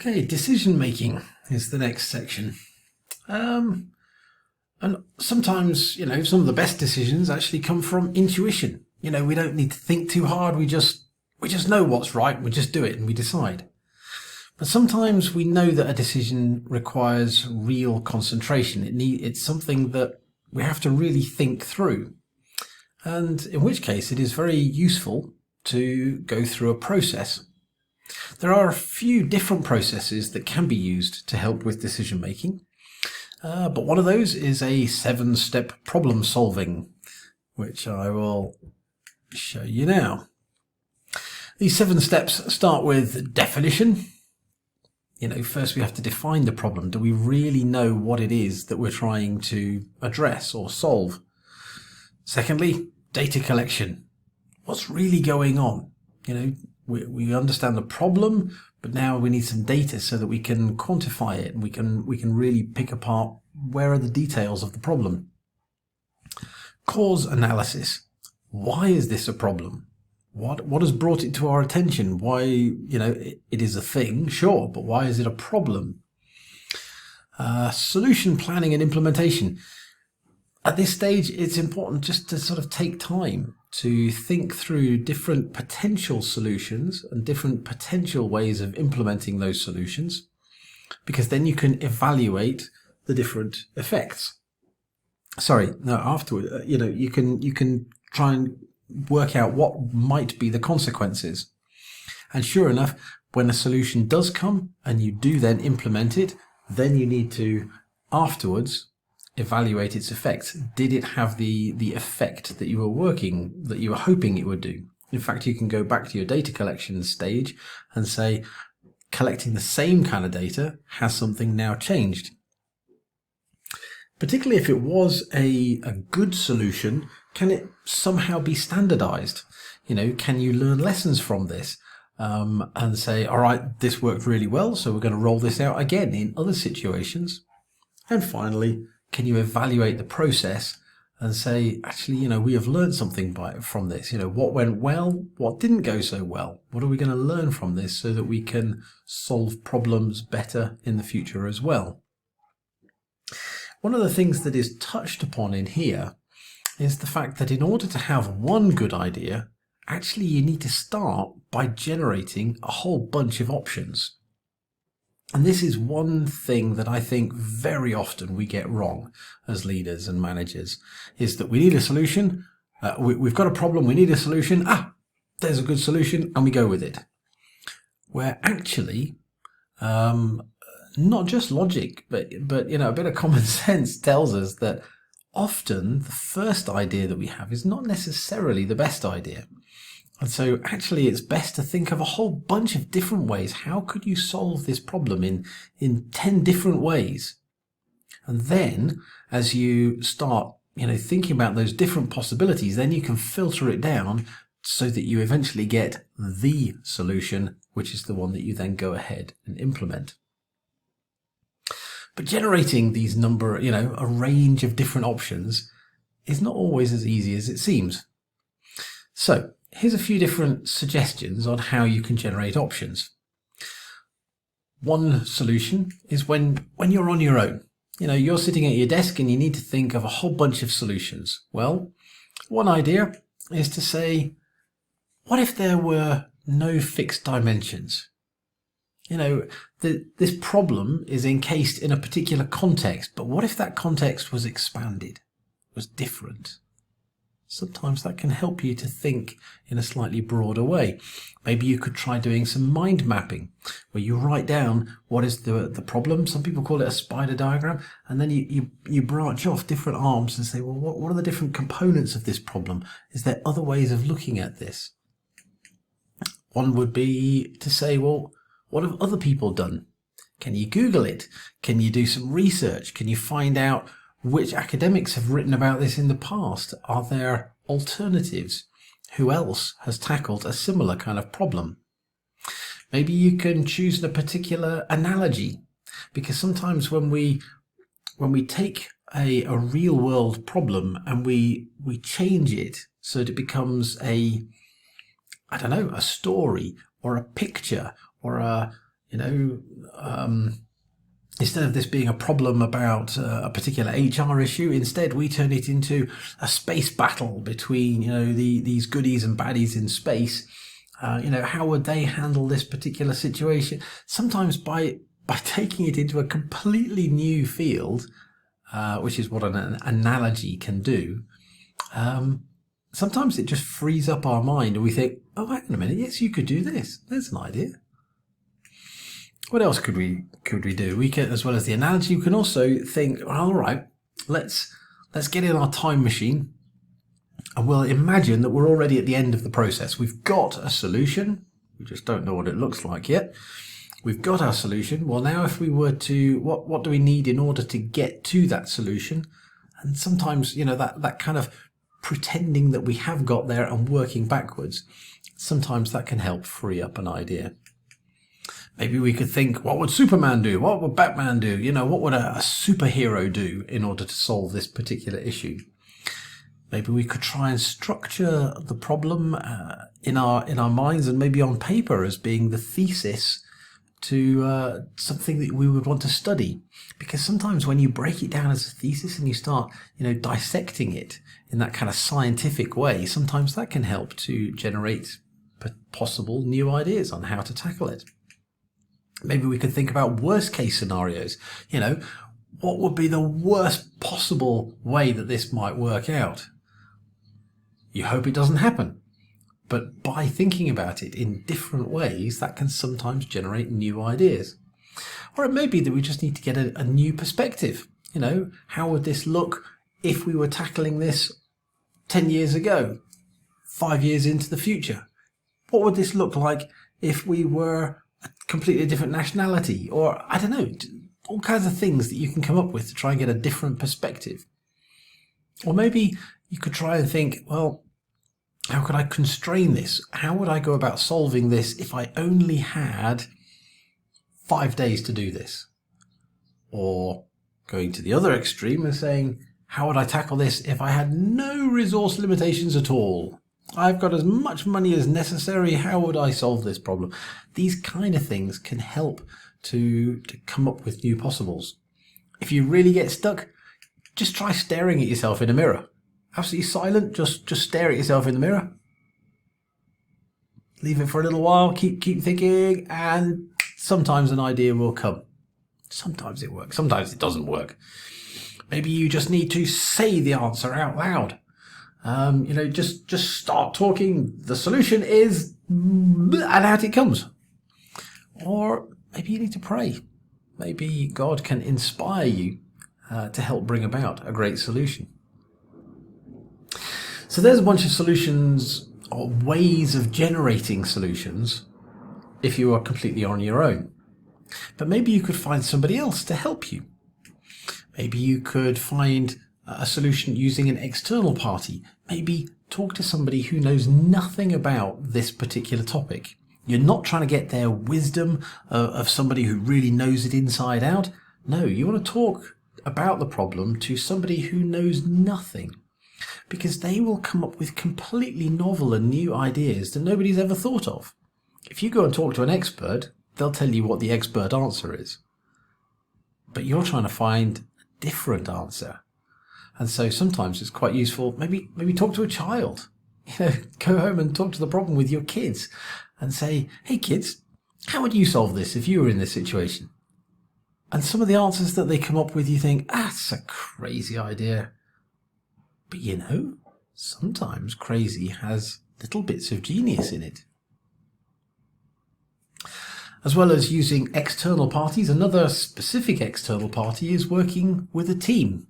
Okay, decision making is the next section. And sometimes, some of the best decisions actually come from intuition. We don't need to think too hard. We just know what's right. We just do it and we decide. But sometimes we know that a decision requires real concentration. It's something that we have to really think through. And in which case it is very useful to go through a process. There are a few different processes that can be used to help with decision making. But one of those is a 7-step problem solving, which I will show you now. These 7 steps start with definition. First we have to define the problem. Do we really know what it is that we're trying to address or solve? Secondly, data collection. What's really going on? We understand the problem, but now we need some data so that we can quantify it and we can really pick apart where are the details of the problem. Cause analysis. Why is this a problem? What has brought it to our attention? Why, it is a thing, sure, but why is it a problem? Solution planning and implementation. At this stage, it's important just to sort of take time to think through different potential solutions and different potential ways of implementing those solutions, because then you can evaluate the different effects. Afterward, you can try and work out what might be the consequences. And sure enough, when a solution does come and you do then implement it, then you need to afterwards evaluate its effects. Did it have the effect that you were hoping it would do? In fact, you can go back to your data collection stage and say, collecting the same kind of data, has something now changed? Particularly if it was a good solution, can it somehow be standardized? Can you learn lessons from this and say, all right, this worked really well, so we're going to roll this out again in other situations? And finally, can you evaluate the process and say, actually, we have learned something from this? What went well? What didn't go so well? What are we going to learn from this so that we can solve problems better in the future as well? One of the things that is touched upon in here is the fact that in order to have one good idea, actually you need to start by generating a whole bunch of options. And this is one thing that I think very often we get wrong as leaders and managers, is that we need a solution. We've got a problem. We need a solution. There's a good solution, and we go with it. Where actually, not just logic, but a bit of common sense tells us that often the first idea that we have is not necessarily the best idea. And so actually it's best to think of a whole bunch of different ways. How could you solve this problem in 10 different ways? And then as you start, thinking about those different possibilities, then you can filter it down so that you eventually get the solution, which is the one that you then go ahead and implement. But generating these a range of different options is not always as easy as it seems. So here's a few different suggestions on how you can generate options. One solution is when you're on your own. You're sitting at your desk and you need to think of a whole bunch of solutions. Well, one idea is to say, what if there were no fixed dimensions? This problem is encased in a particular context, but what if that context was expanded, was different? Sometimes that can help you to think in a slightly broader way. Maybe you could try doing some mind mapping, where you write down what is the problem. Some people call it a spider diagram, and then you branch off different arms and say, well, what are the different components of this problem? Is there other ways of looking at this? One would be to say, well, what have other people done? Can you Google it? Can you do some research? Can you find out which academics have written about this in the past? Are there alternatives? Who else has tackled a similar kind of problem? Maybe you can choose a particular analogy, because sometimes when we take a real world problem and we change it so that it becomes a story or a picture or You know, instead of this being a problem about a particular HR issue, instead we turn it into a space battle between, these goodies and baddies in space. How would they handle this particular situation? Sometimes by taking it into a completely new field, which is what an analogy can do, sometimes it just frees up our mind and we think, oh, hang on a minute, yes, you could do this. There's an idea. What else could we do? We can, as well as the analogy, we can also think, well, all right, let's get in our time machine and we'll imagine that we're already at the end of the process. We've got a solution. We just don't know what it looks like yet. We've got our solution. Well, now if we were to, what do we need in order to get to that solution? And sometimes, that kind of pretending that we have got there and working backwards, sometimes that can help free up an idea. Maybe we could think, what would Superman do? What would Batman do? What would a superhero do in order to solve this particular issue? Maybe we could try and structure the problem in our minds and maybe on paper as being the thesis to something that we would want to study. Because sometimes when you break it down as a thesis and you start, dissecting it in that kind of scientific way, sometimes that can help to generate possible new ideas on how to tackle it. Maybe we could think about worst case scenarios. What would be the worst possible way that this might work out? You hope it doesn't happen. But by thinking about it in different ways, that can sometimes generate new ideas. Or it may be that we just need to get a new perspective. How would this look if we were tackling this 10 years ago, 5 years into the future? What would this look like if we were a completely different nationality? Or, I don't know, all kinds of things that you can come up with to try and get a different perspective. Or maybe you could try and think, well, how could I constrain this? How would I go about solving this if I only had 5 days to do this? Or going to the other extreme and saying, how would I tackle this if I had no resource limitations at all? I've got as much money as necessary. How would I solve this problem? These kind of things can help to come up with new possibles. If you really get stuck, just try staring at yourself in a mirror. Absolutely silent, just stare at yourself in the mirror. Leave it for a little while, keep thinking, and sometimes an idea will come. Sometimes it works, sometimes it doesn't work. Maybe you just need to say the answer out loud. Just start talking. The solution is, and out it comes. Or maybe you need to pray. Maybe God can inspire you to help bring about a great solution. So there's a bunch of solutions or ways of generating solutions if you are completely on your own. But maybe you could find somebody else to help you. Maybe you could find a solution using an external party. Maybe talk to somebody who knows nothing about this particular topic. You're not trying to get their wisdom of somebody who really knows it inside out. No, you want to talk about the problem to somebody who knows nothing, because they will come up with completely novel and new ideas that nobody's ever thought of. If you go and talk to an expert, they'll tell you what the expert answer is. But you're trying to find a different answer. And so sometimes it's quite useful, maybe talk to a child. Go home and talk to the problem with your kids and say, hey kids, how would you solve this if you were in this situation? And some of the answers that they come up with, you think, that's a crazy idea. But sometimes crazy has little bits of genius in it. As well as using external parties, another specific external party is working with a team.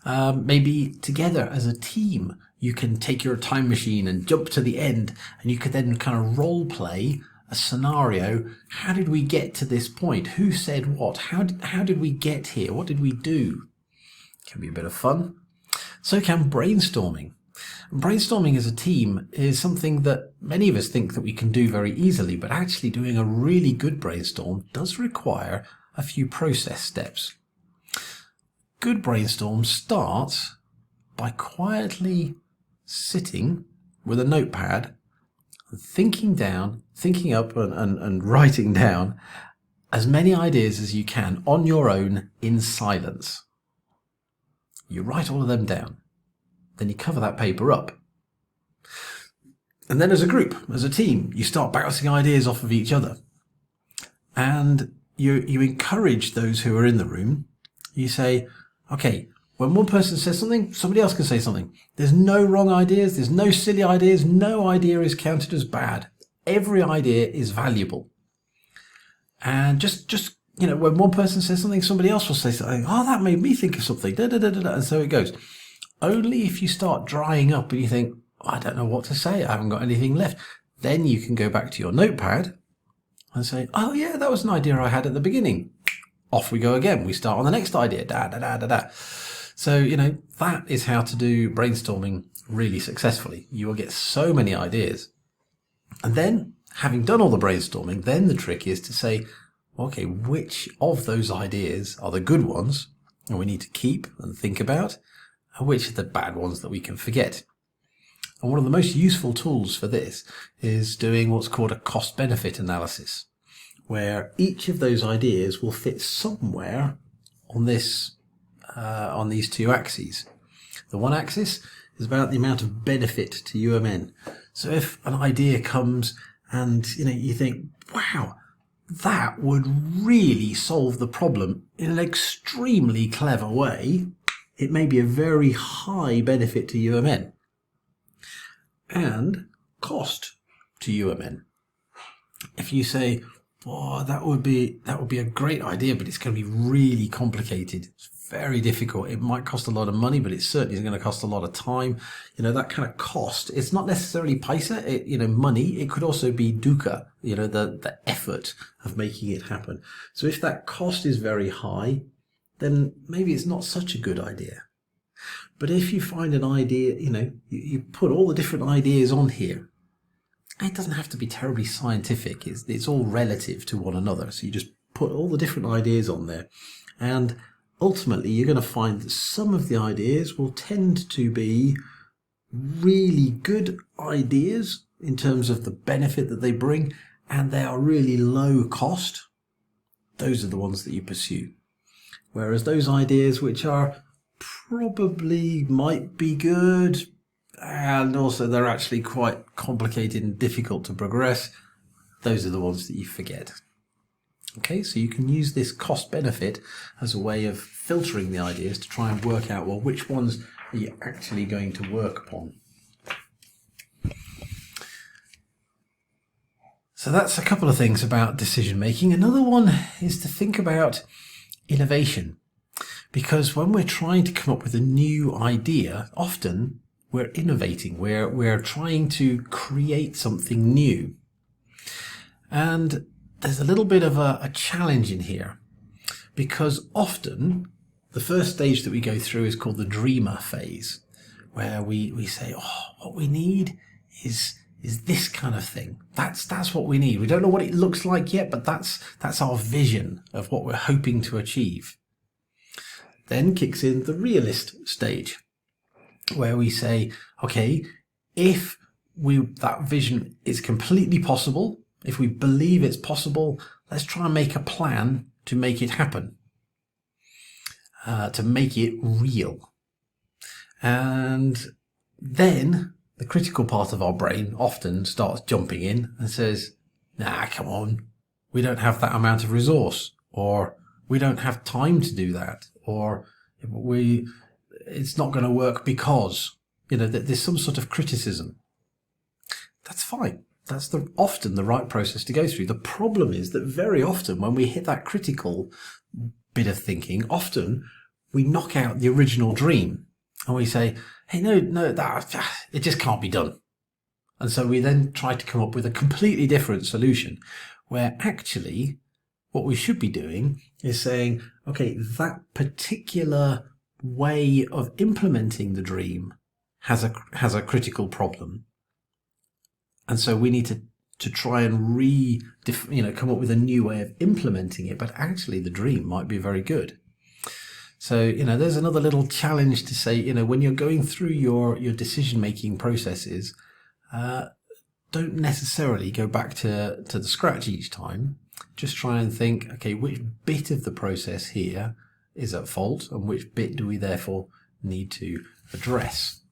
Maybe together as a team, you can take your time machine and jump to the end, and you could then kind of role play a scenario. How did we get to this point? Who said what? How did we get here? What did we do? Can be a bit of fun. So can brainstorming. Brainstorming as a team is something that many of us think that we can do very easily, but actually doing a really good brainstorm does require a few process steps. Good brainstorm starts by quietly sitting with a notepad thinking up and writing down as many ideas as you can on your own in silence. You write all of them down. Then you cover that paper up. And then as a group, as a team, you start bouncing ideas off of each other. And you encourage those who are in the room. You say, okay, when one person says something, somebody else can say something. There's no wrong ideas. There's no silly ideas. No idea is counted as bad. Every idea is valuable. And just when one person says something, somebody else will say something. Oh, that made me think of something. Da, da, da, da, da. And so it goes. Only if you start drying up and you think, I don't know what to say, I haven't got anything left, then you can go back to your notepad and say, oh yeah, that was an idea I had at the beginning. Off we go again. We start on the next idea. Da, da, da, da, da. So, that is how to do brainstorming really successfully. You will get so many ideas. And then, having done all the brainstorming, then the trick is to say, okay, which of those ideas are the good ones and we need to keep and think about, and which are the bad ones that we can forget. And one of the most useful tools for this is doing what's called a cost-benefit analysis, where each of those ideas will fit somewhere on these two axes. The one axis is about the amount of benefit to UMN. So if an idea comes and you think, wow, that would really solve the problem in an extremely clever way, it may be a very high benefit to UMN and cost to UMN. If you say, oh, that would be a great idea, but it's going to be really complicated. It's very difficult. It might cost a lot of money, but it certainly is going to cost a lot of time. That kind of cost. It's not necessarily paisa, money. It could also be dukkha, the effort of making it happen. So if that cost is very high, then maybe it's not such a good idea. But if you find an idea, you put all the different ideas on here. It doesn't have to be terribly scientific. It's all relative to one another. So you just put all the different ideas on there. And ultimately, you're going to find that some of the ideas will tend to be really good ideas in terms of the benefit that they bring, and they are really low cost. Those are the ones that you pursue. Whereas those ideas which are probably might be good, and also they're actually quite complicated and difficult to progress, those are the ones that you forget. Okay, so you can use this cost benefit as a way of filtering the ideas to try and work out, well, which ones are you actually going to work upon. So that's a couple of things about decision making. Another one is to think about innovation. Because when we're trying to come up with a new idea, often we're innovating, we're trying to create something new. And there's a little bit of a challenge in here, because often the first stage that we go through is called the dreamer phase, where we say, oh, what we need is this kind of thing. That's what we need. We don't know what it looks like yet, but that's our vision of what we're hoping to achieve. Then kicks in the realist stage, where we say, okay, if that vision is completely possible, if we believe it's possible, let's try and make a plan to make it happen, to make it real. And then the critical part of our brain often starts jumping in and says, nah, come on, we don't have that amount of resource, or we don't have time to do that, or it's not going to work because, there's some sort of criticism. That's fine. That's often the right process to go through. The problem is that very often when we hit that critical bit of thinking, often we knock out the original dream and we say, hey, no, it just can't be done. And so we then try to come up with a completely different solution, where actually what we should be doing is saying, okay, that particular way of implementing the dream has a critical problem. And so we need to try and come up with a new way of implementing it, but actually the dream might be very good. So, there's another little challenge to say, when you're going through your decision-making processes, don't necessarily go back to the scratch each time. Just try and think, okay, which bit of the process here is at fault and which bit do we therefore need to address?